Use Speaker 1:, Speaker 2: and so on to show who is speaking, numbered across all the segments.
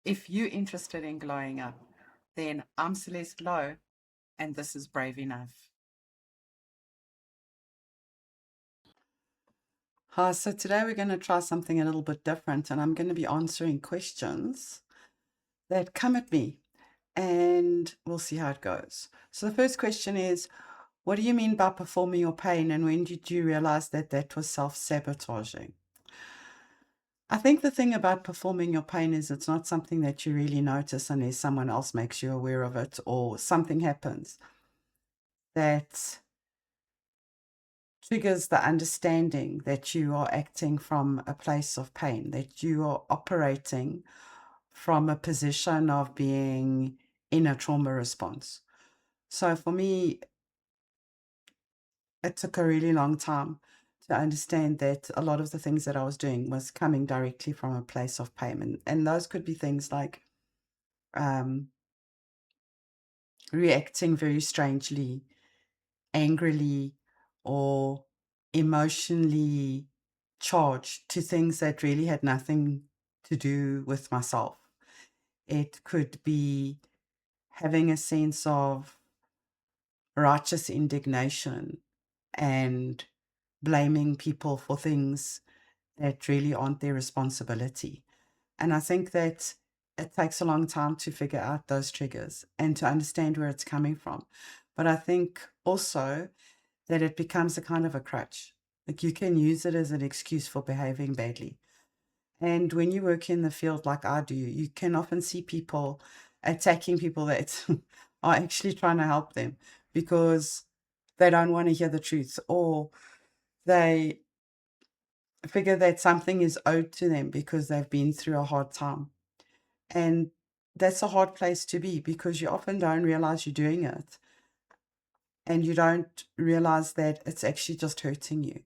Speaker 1: If you're interested in glowing up, then I'm Celeste Louw, and this is Brave Enough. Hi, so today we're going to try something a little bit different, and I'm going to be answering questions that come at me, and we'll see how it goes. So the first question is, what do you mean by performing your pain, and when did you realize that that was self-sabotaging? I think the thing about performing your pain is it's not something that you really notice unless someone else makes you aware of it or something happens that triggers the understanding that you are acting from a place of pain, that you are operating from a position of being in a trauma response. So for me, it took a really long time to understand that a lot of the things that I was doing was coming directly from a place of pain. And those could be things like um, reacting very strangely, angrily, or emotionally charged to things that really had nothing to do with myself. It could be having a sense of righteous indignation and blaming people for things that really aren't their responsibility. And I think that it takes a long time to figure out those triggers and to understand where it's coming from. But I think also that it becomes a kind of a crutch. Like you can use it as an excuse for behaving badly. And when you work in the field like I do, you can often see people attacking people that are actually trying to help them because they don't want to hear the truth, or they figure that something is owed to them because they've been through a hard time. And that's a hard place to be because you often don't realize you're doing it, and you don't realize that it's actually just hurting you.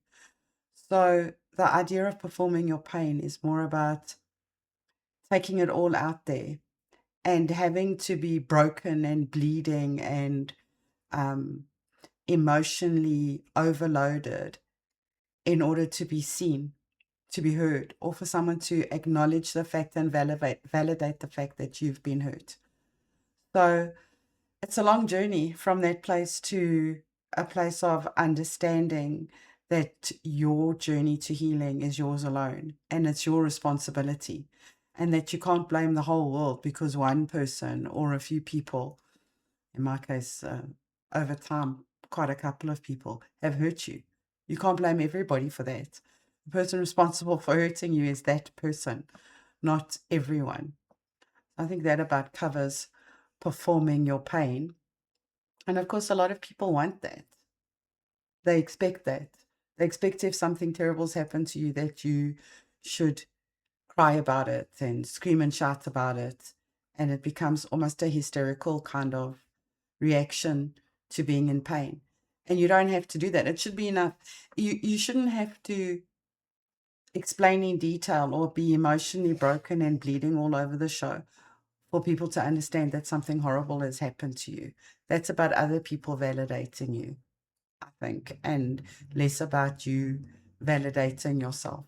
Speaker 1: So the idea of performing your pain is more about taking it all out there and having to be broken and bleeding and um, emotionally overloaded in order to be seen, to be heard, or for someone to acknowledge the fact and validate the fact that you've been hurt. So it's a long journey from that place to a place of understanding that your journey to healing is yours alone and it's your responsibility, and that you can't blame the whole world because one person or a few people, in my case, over time, quite a couple of people have hurt you. You can't blame everybody for that. The person responsible for hurting you is that person, not everyone. I think that about covers performing your pain. And of course, a lot of people want that. They expect that. They expect if something terrible's happened to you that you should cry about it and scream and shout about it. And it becomes almost a hysterical kind of reaction to being in pain. And you don't have to do that. It should be enough. You shouldn't have to explain in detail or be emotionally broken and bleeding all over the show for people to understand that something horrible has happened to you. That's about other people validating you, I think, and less about you validating yourself.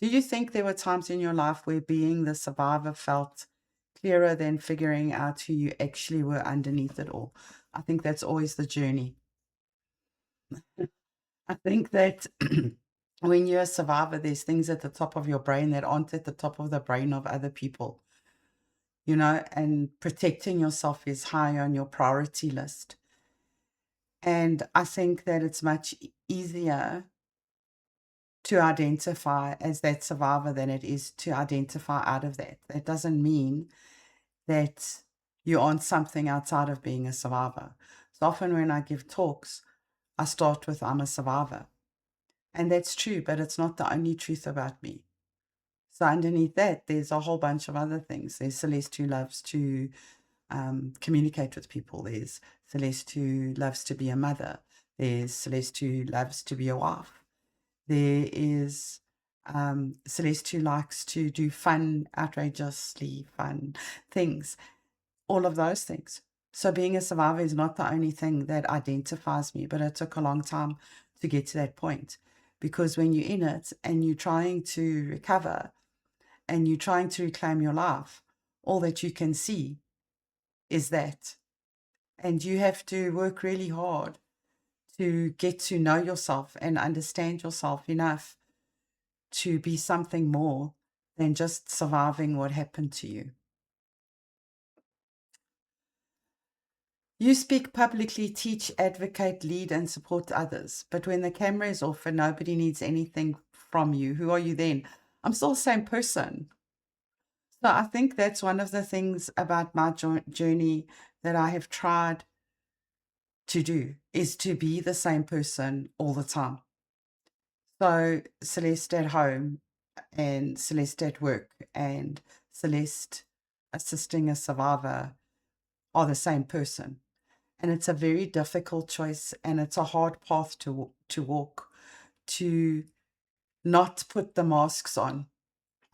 Speaker 1: Do you think there were times in your life where being the survivor felt clearer than figuring out who you actually were underneath it all? I think that's always the journey. I think that when you're a survivor, there's things at the top of your brain that aren't at the top of the brain of other people, and protecting yourself is high on your priority list. And I think that it's much easier to identify as that survivor than it is to identify out of that. That doesn't mean that you aren't something outside of being a survivor. So often when I give talks, I start with I'm a survivor. And that's true, but it's not the only truth about me. So underneath that, there's a whole bunch of other things. There's Celeste who loves to communicate with people. There's Celeste who loves to be a mother. There's Celeste who loves to be a wife. There is Celeste who likes to do fun, outrageously fun things, all of those things. So being a survivor is not the only thing that identifies me, but it took a long time to get to that point. Because when you're in it and you're trying to recover, and you're trying to reclaim your life, all that you can see is that. And you have to work really hard to get to know yourself and understand yourself enough to be something more than just surviving what happened to you. You speak publicly, teach, advocate, lead, and support others. But when the camera is off and nobody needs anything from you, who are you then? I'm still the same person. So I think that's one of the things about my journey that I have tried to do, is to be the same person all the time. So Celeste at home and Celeste at work and Celeste assisting a survivor are the same person. And it's a very difficult choice, and it's a hard path to walk, to not put the masks on,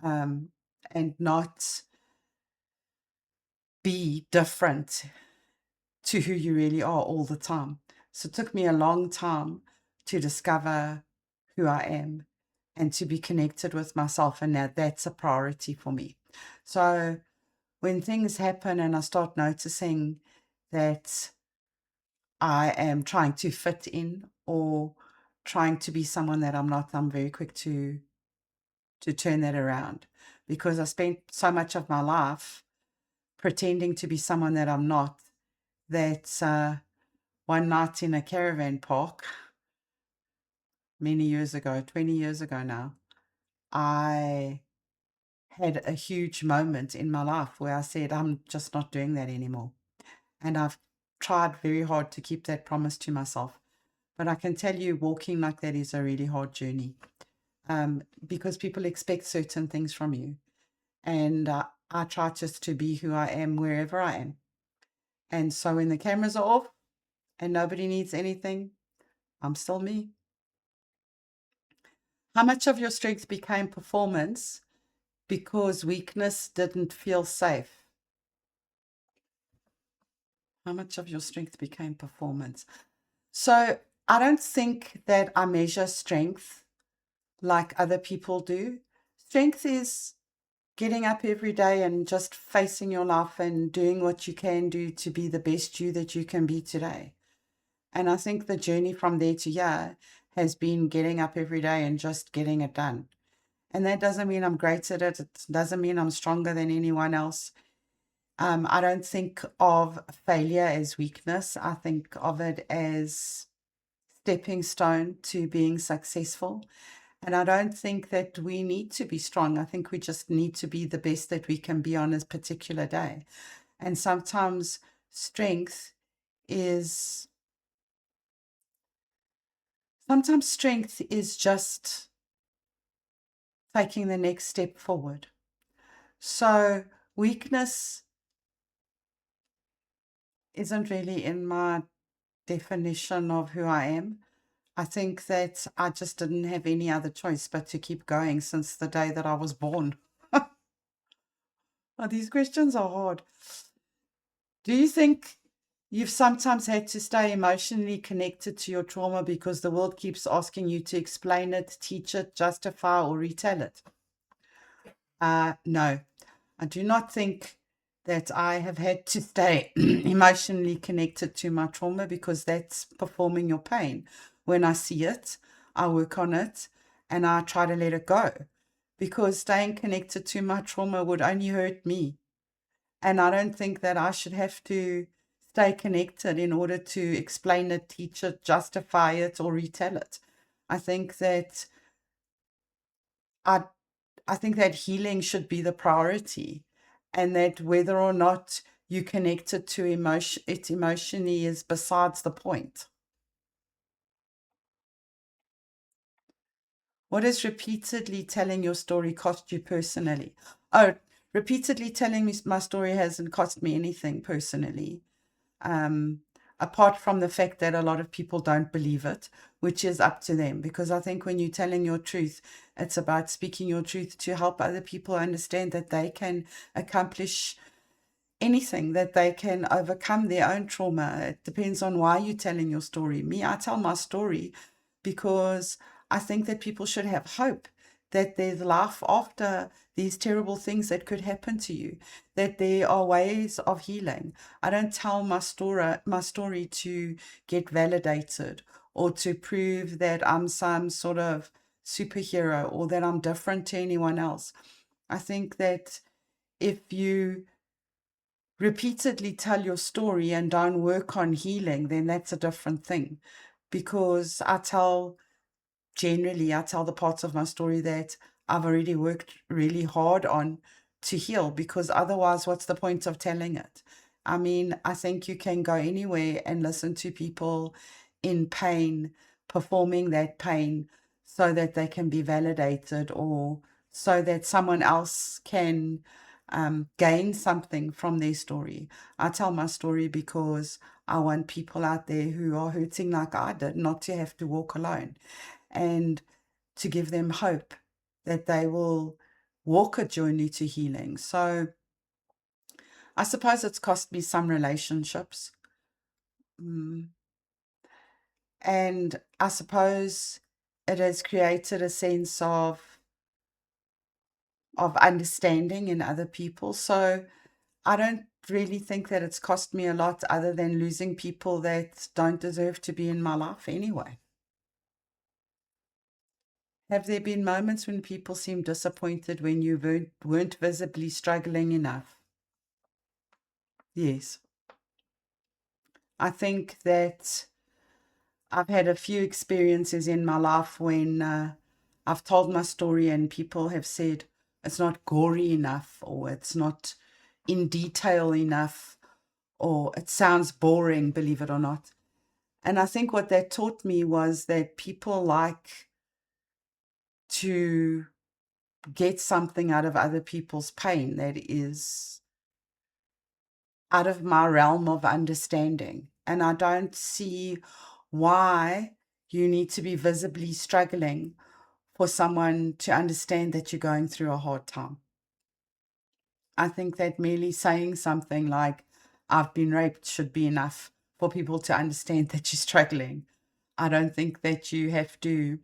Speaker 1: and not be different to who you really are all the time. So it took me a long time to discover who I am and to be connected with myself, and now that's a priority for me. So when things happen and I start noticing that I am trying to fit in or trying to be someone that I'm not, I'm very quick to turn that around, because I spent so much of my life pretending to be someone that I'm not, that one night in a caravan park many years ago, 20 years ago now, I had a huge moment in my life where I said, I'm just not doing that anymore. And I've tried very hard to keep that promise to myself. But I can tell you, walking like that is a really hard journey, because people expect certain things from you. And I try just to be who I am wherever I am. And so when the cameras are off and nobody needs anything, I'm still me. How much of your strength became performance because weakness didn't feel safe? How much of your strength became performance? So I don't think that I measure strength like other people do. Strength is getting up every day and just facing your life and doing what you can do to be the best you that you can be today. And I think the journey from there to here has been getting up every day and just getting it done. And that doesn't mean I'm great at it. It doesn't mean I'm stronger than anyone else. I don't think of failure as weakness. I think of it as stepping stone to being successful. And I don't think that we need to be strong. I think we just need to be the best that we can be on a particular day. And sometimes strength is just taking the next step forward. So weakness isn't really in my definition of who I am. I think that I just didn't have any other choice but to keep going since the day that I was born. Oh, these questions are hard. Do you think you've sometimes had to stay emotionally connected to your trauma because the world keeps asking you to explain it, teach it, justify, or retell it? No, I do not think that I have had to stay emotionally connected to my trauma, because that's performing your pain. When I see it, I work on it and I try to let it go, because staying connected to my trauma would only hurt me. And I don't think that I should have to stay connected in order to explain it, teach it, justify it, or retell it. I think that I I think that healing should be the priority, and that whether or not you connect it to it emotionally is besides the point. What does repeatedly telling your story cost you personally? Oh, repeatedly telling me my story hasn't cost me anything personally. Apart from the fact that a lot of people don't believe it, which is up to them. Because I think when you're telling your truth, it's about speaking your truth to help other people understand that they can accomplish anything, that they can overcome their own trauma. It depends on why you're telling your story. Me, I tell my story because I think that people should have hope, that there's life after these terrible things that could happen to you, that there are ways of healing. I don't tell my story to get validated or to prove that I'm some sort of superhero or that I'm different to anyone else. I think that if you repeatedly tell your story and don't work on healing, then that's a different thing. Because generally, I tell the parts of my story that I've already worked really hard on to heal, because otherwise, what's the point of telling it? I mean, I think you can go anywhere and listen to people in pain, performing that pain so that they can be validated or so that someone else can gain something from their story. I tell my story because I want people out there who are hurting like I did not to have to walk alone, and to give them hope that they will walk a journey to healing. So I suppose it's cost me some relationships. Mm. And I suppose it has created a sense of understanding in other people. So I don't really think that it's cost me a lot other than losing people that don't deserve to be in my life anyway. Have there been moments when people seemed disappointed when you weren't visibly struggling enough? Yes. I think that I've had a few experiences in my life when I've told my story and people have said it's not gory enough, or it's not in detail enough, or it sounds boring, believe it or not. And I think what that taught me was that people like to get something out of other people's pain that is out of my realm of understanding. And I don't see why you need to be visibly struggling for someone to understand that you're going through a hard time. I think that merely saying something like, I've been raped, should be enough for people to understand that you're struggling. I don't think that you have to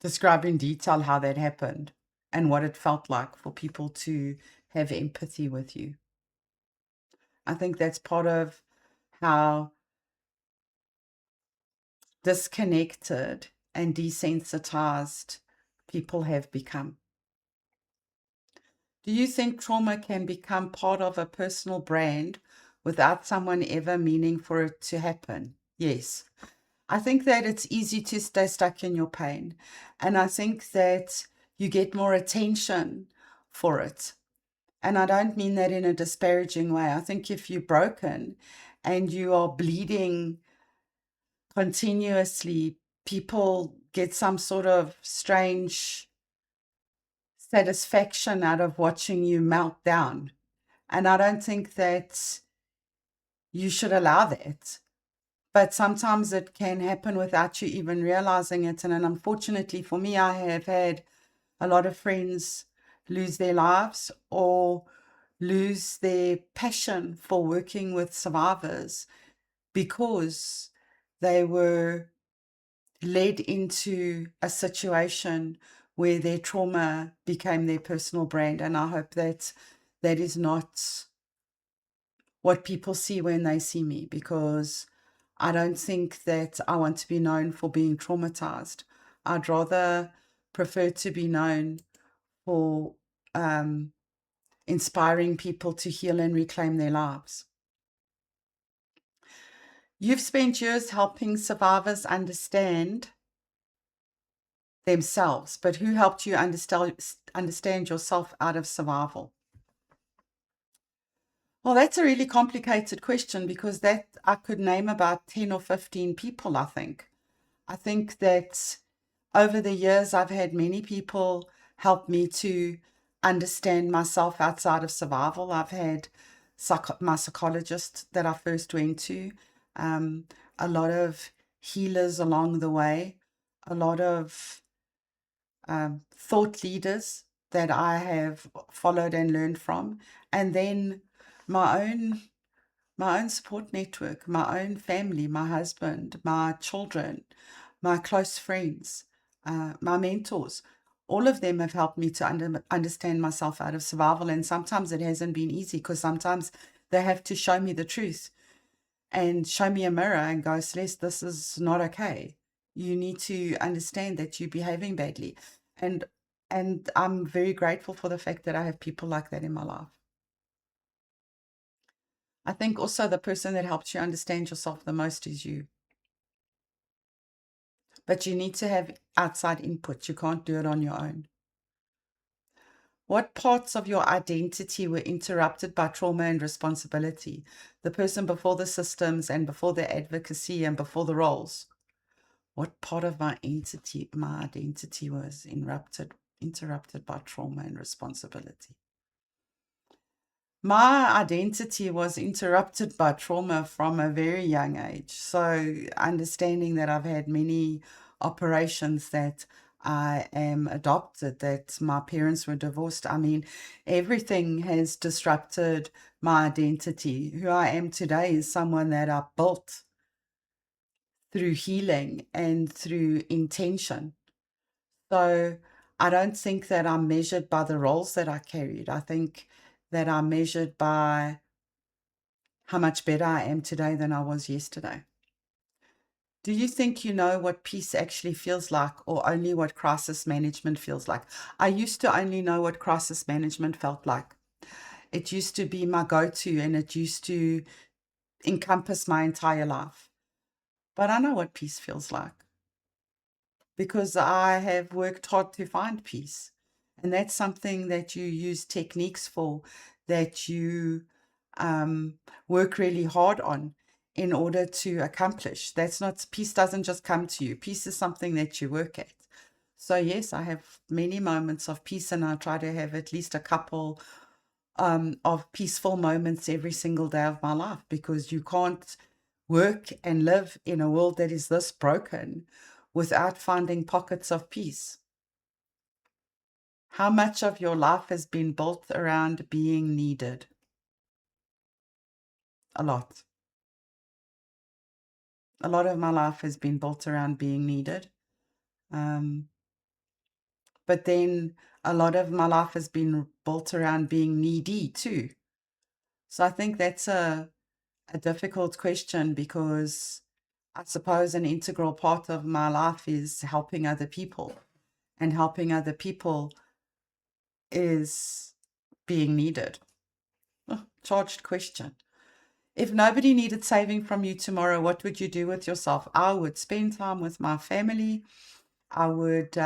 Speaker 1: describe in detail how that happened and what it felt like for people to have empathy with you. I think that's part of how disconnected and desensitized people have become. Do you think trauma can become part of a personal brand without someone ever meaning for it to happen? Yes. I think that it's easy to stay stuck in your pain. And I think that you get more attention for it. And I don't mean that in a disparaging way. I think if you're broken and you are bleeding continuously, people get some sort of strange satisfaction out of watching you melt down. And I don't think that you should allow that. But sometimes it can happen without you even realizing it. And unfortunately for me, I have had a lot of friends lose their lives or lose their passion for working with survivors because they were led into a situation where their trauma became their personal brand. And I hope that that is not what people see when they see me, because I don't think that I want to be known for being traumatized. I'd rather prefer to be known for inspiring people to heal and reclaim their lives. You've spent years helping survivors understand themselves, but who helped you understand yourself out of survival? Well, that's a really complicated question, because that I could name about 10 or 15 people, I think. I think that over the years, I've had many people help me to understand myself outside of survival. I've had my psychologist that I first went to, a lot of healers along the way, a lot of thought leaders that I have followed and learned from, and then my own support network, my own family, my husband, my children, my close friends. my mentors, all of them have helped me to understand myself out of survival. And sometimes it hasn't been easy because sometimes they have to show me the truth and show me a mirror and go, Celeste, this is not okay. You need to understand that you're behaving badly. And and I'm very grateful for the fact that I have people like that in my life. I think also the person that helps you understand yourself the most is you. But you need to have outside input. You can't do it on your own. What parts of your identity were interrupted by trauma and responsibility? The person before the systems and before the advocacy and before the roles. What part of my identity was interrupted by trauma and responsibility? My identity was interrupted by trauma from a very young age. So understanding that I've had many operations, that I am adopted, that my parents were divorced. I mean, everything has disrupted my identity. Who I am today is someone that I built through healing and through intention. So I don't think that I'm measured by the roles that I carried. I think that I'm measured by how much better I am today than I was yesterday. Do you think you know what peace actually feels like, or only what crisis management feels like? I used to only know what crisis management felt like. It used to be my go-to and it used to encompass my entire life. But I know what peace feels like because I have worked hard to find peace. And that's something that you use techniques for, that you work really hard on in order to accomplish. That's not, peace doesn't just come to you. Peace is something that you work at. So yes, I have many moments of peace, and I try to have at least a couple of peaceful moments every single day of my life, because you can't work and live in a world that is this broken without finding pockets of peace. How much of your life has been built around being needed? A lot. A lot of my life has been built around being needed. But then a lot of my life has been built around being needy too. So I think that's a difficult question, because I suppose an integral part of my life is helping other people. And helping other people is being needed. Oh, charged question. If nobody needed saving from you tomorrow, what would you do with yourself? I would spend time with my family. I would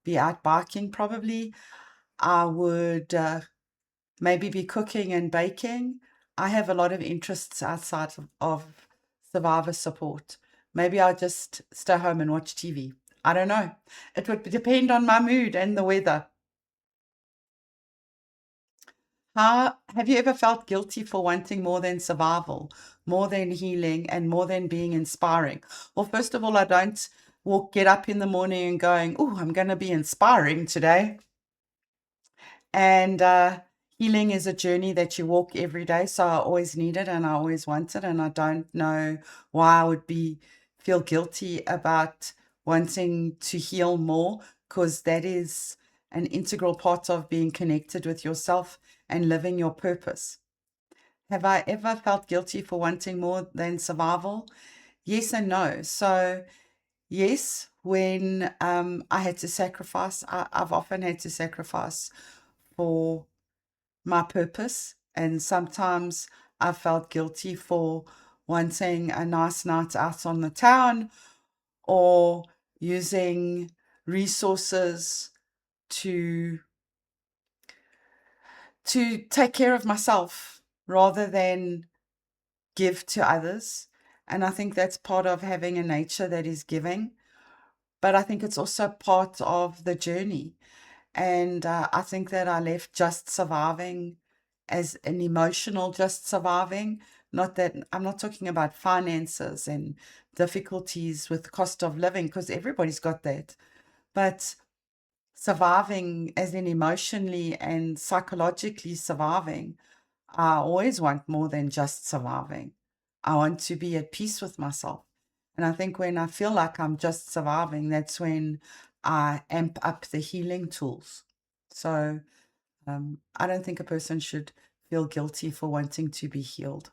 Speaker 1: be out biking probably. I would maybe be cooking and baking. I have a lot of interests outside of survivor support. Maybe I'll just stay home and watch TV. I don't know. It would depend on my mood and the weather. How have you ever felt guilty for wanting more than survival, more than healing, and more than being inspiring? Well, first of all, I don't get up in the morning and going, "Oh, I'm going to be inspiring today." And healing is a journey that you walk every day. So I always need it and I always want it. And I don't know why I would feel guilty about wanting to heal more, because that is an integral part of being connected with yourself and living your purpose. Have I ever felt guilty for wanting more than survival? Yes and no. So yes, when I had to sacrifice, I've often had to sacrifice for my purpose. And sometimes I felt guilty for wanting a nice night out on the town, or using resources to take care of myself rather than give to others. And I think that's part of having a nature that is giving. But I think it's also part of the journey. And I think that I left just surviving as an emotional just surviving. Not that I'm not talking about finances and difficulties with cost of living, because everybody's got that. But surviving as in emotionally and psychologically surviving, I always want more than just surviving. I want to be at peace with myself. And I think when I feel like I'm just surviving, that's when I amp up the healing tools. So I don't think a person should feel guilty for wanting to be healed.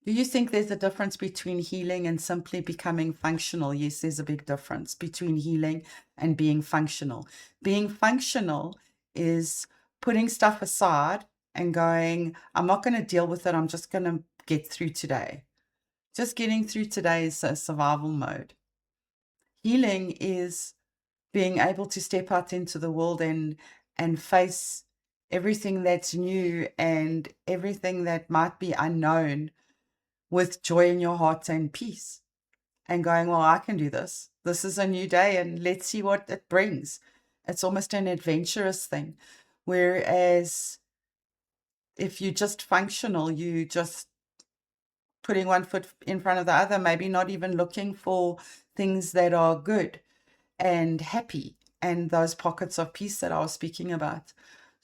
Speaker 1: Do you think there's a difference between healing and simply becoming functional? Yes, there's a big difference between healing and being functional. Being functional is putting stuff aside and going, I'm not going to deal with it. I'm just going to get through today. Just getting through today is a survival mode. Healing is being able to step out into the world and face everything that's new and everything that might be unknown with joy in your heart and peace, and going, well, I can do this. This is a new day and let's see what it brings. It's almost an adventurous thing. Whereas if you're just functional, you just putting one foot in front of the other, maybe not even looking for things that are good and happy and those pockets of peace that I was speaking about.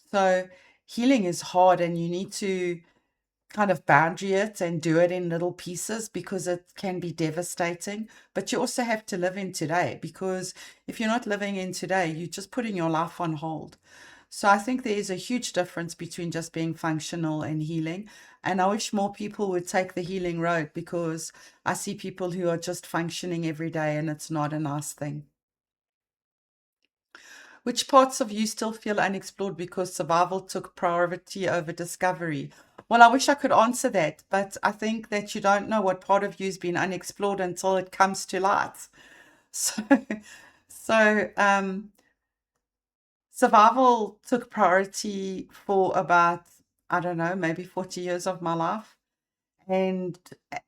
Speaker 1: So healing is hard, and you need to kind of boundary it and do it in little pieces because it can be devastating. But you also have to live in today, because if you're not living in today, you're just putting your life on hold. So I think there is a huge difference between just being functional and healing. And I wish more people would take the healing road, because I see people who are just functioning every day and it's not a nice thing. Which parts of you still feel unexplored because survival took priority over discovery? Well, I wish I could answer that, but I think that you don't know what part of you has been unexplored until it comes to light. So, so survival took priority for about, I don't know, maybe 40 years of my life. And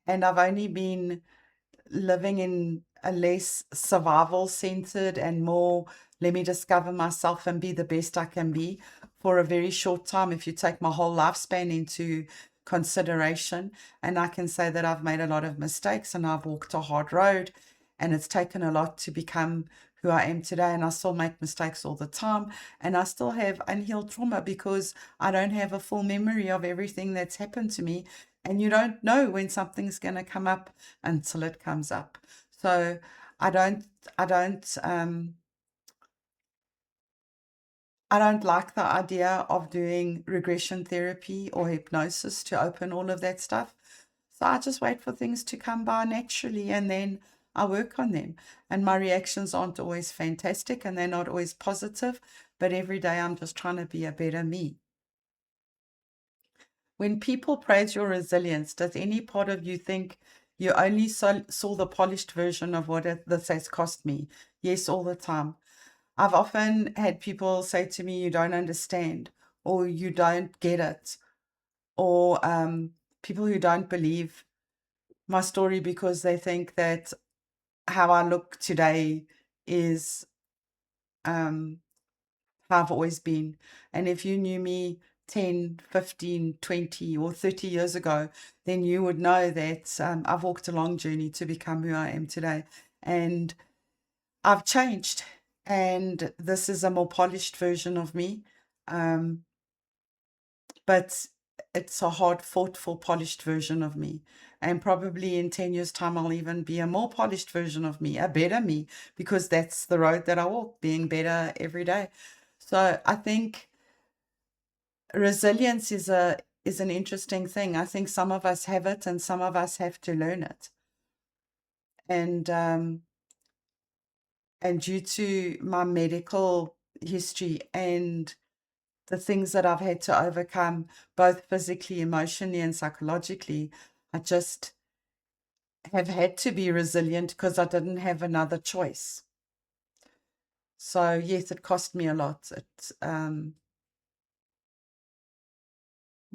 Speaker 1: I've only been living in a less survival centered and more, let me discover myself and be the best I can be, for a very short time if you take my whole lifespan into consideration. And I can say that I've made a lot of mistakes and I've walked a hard road, and it's taken a lot to become who I am today. And I still make mistakes all the time, and I still have unhealed trauma because I don't have a full memory of everything that's happened to me. And you don't know when something's going to come up until it comes up. So I don't, I don't, um, I don't like the idea of doing regression therapy or hypnosis to open all of that stuff. So I just wait for things to come by naturally, and then I work on them. And my reactions aren't always fantastic and they're not always positive, but every day I'm just trying to be a better me. When people praise your resilience, does any part of you think you only saw the polished version of what this has cost me? Yes, all the time. I've often had people say to me, you don't understand, or you don't get it, or people who don't believe my story because they think that how I look today is how I've always been. And if you knew me 10, 15, 20, or 30 years ago, then you would know that I've walked a long journey to become who I am today. And I've changed. And this is a more polished version of me. Um, but it's a hard fought for polished version of me. And probably in 10 years' time, I'll even be a more polished version of me, a better me, because that's the road that I walk, being better every day. So I think resilience is an interesting thing. I think some of us have it and some of us have to learn it. And due to my medical history and the things that I've had to overcome, both physically, emotionally, and psychologically, I just have had to be resilient because I didn't have another choice. So yes, it cost me a lot.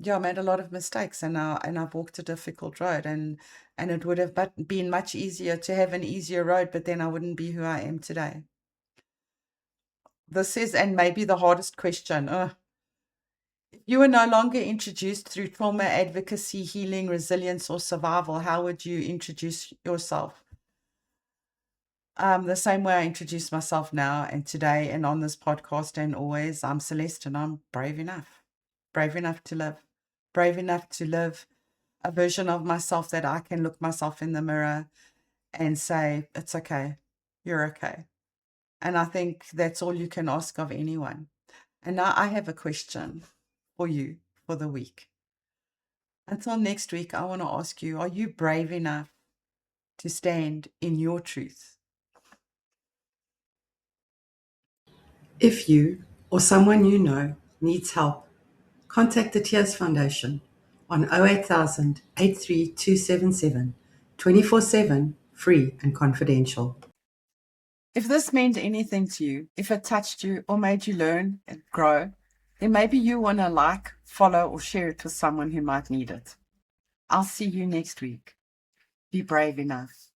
Speaker 1: Yeah, I made a lot of mistakes, and I've walked a difficult road, and it would have been much easier to have an easier road, but then I wouldn't be who I am today. This is, and maybe the hardest question. If you were no longer introduced through trauma, advocacy, healing, resilience, or survival, how would you introduce yourself? The same way I introduce myself now and today and on this podcast and always. I'm Celeste, and I'm brave enough. Brave enough to live. Brave enough to live a version of myself that I can look myself in the mirror and say, it's okay. You're okay. And I think that's all you can ask of anyone. And now I have a question for you for the week. Until next week, I want to ask you, are you brave enough to stand in your truth? If you or someone you know needs help, contact the Tears Foundation on 08000 83277 24/7, free and confidential. If this meant anything to you, if it touched you or made you learn and grow, then maybe you want to like, follow, or share it with someone who might need it. I'll see you next week. Be brave enough.